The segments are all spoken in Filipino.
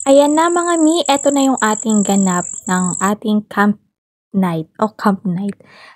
Ayan na mga mi, eto na yung ating ganap ng ating camp night.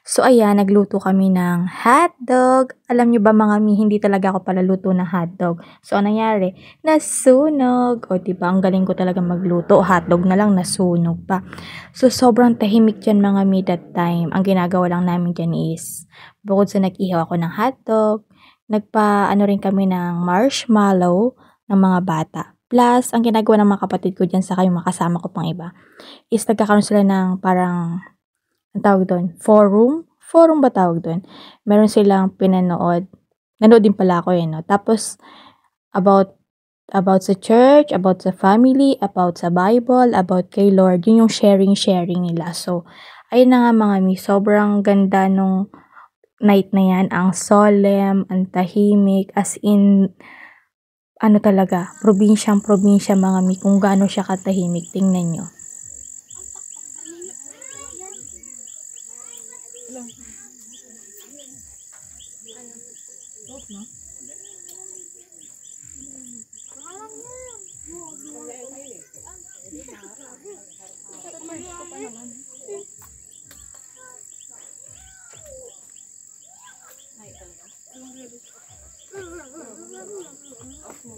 So ayan, nagluto kami ng hotdog. Alam nyo ba mga mi, hindi talaga ako palaluto ng hotdog. So anong nangyari? Nasunog. O diba, ang galing ko talaga magluto. Hotdog na lang, nasunog pa. So sobrang tahimik dyan mga mi that time. Ang ginagawa lang namin dyan is, bukod sa nag-ihaw ako ng hotdog, nagpa-ano rin kami ng marshmallow ng mga bata. Plus, ang ginagawa ng mga kapatid ko dyan sa yung makasama ko pang iba, is nagkakaroon sila ng parang, ang tawag doon, forum? Forum ba tawag doon? Meron silang pinanood. Nanood din pala ako no? Tapos, about sa church, about sa family, about sa Bible, about kay Lord. Yun yung sharing nila. So, ayun na nga mga mi, sobrang ganda nung night na yan. Ang solemn, ang tahimik, as in, ano talaga, probinsya mga mi, kung gaano siya katahimik, tingnan nyo.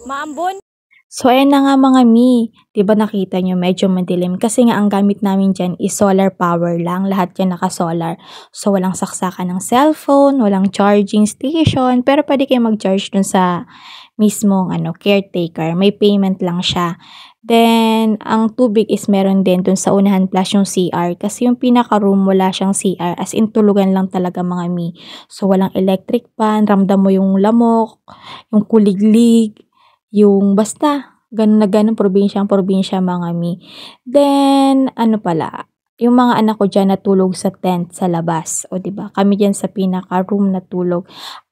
Maambon. So, ayan na nga mga mi. Diba nakita nyo, medyo madilim. Kasi nga, ang gamit namin dyan is solar power lang. Lahat yan naka-solar. So, walang saksakan ng cellphone, walang charging station. Pero pwede kayo mag-charge dun sa mismong caretaker. May payment lang siya. Then, ang tubig is meron din dun sa unahan plus yung CR. Kasi yung pinaka-room, wala siyang CR. As in, tulugan lang talaga mga mi. So, walang electric fan. Ramdam mo yung lamok, yung kuliglig, yung basta, ganun na ganun, probinsya mga mi. Then, yung mga anak ko dyan natulog sa tent sa labas. O, diba? Kami dyan sa pinaka-room natulog.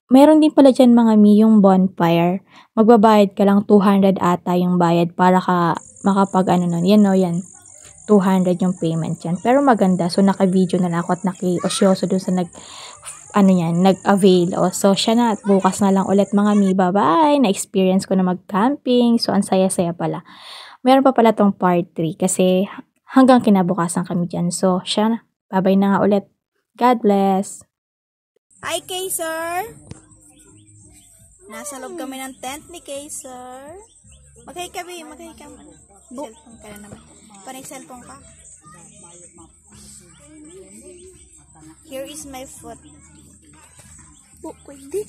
Meron din pala dyan mga mi yung bonfire. Magbabayad ka lang 200 ata yung bayad para ka makapag nun. Yan no, yan. 200 yung payment yan. Pero maganda. So, naka-video na lang ako at naki-osyoso dun sa nag-avail. So, siya na. Bukas na lang ulit mga mi. Bye-bye. Na-experience ko na mag-camping. So, ang saya-saya pala. Meron pa pala tong part 3 kasi hanggang kinabukasan kami dyan. So, siya na. Bye-bye na nga ulit. God bless. Hi, Kaiser! Nasa loob kami ng tent ni Kaiser. Maghay ka, babe. Maghay ka. Cellphone ka na naman. Panay cellphone ka. Here is my foot. Oh, pwede.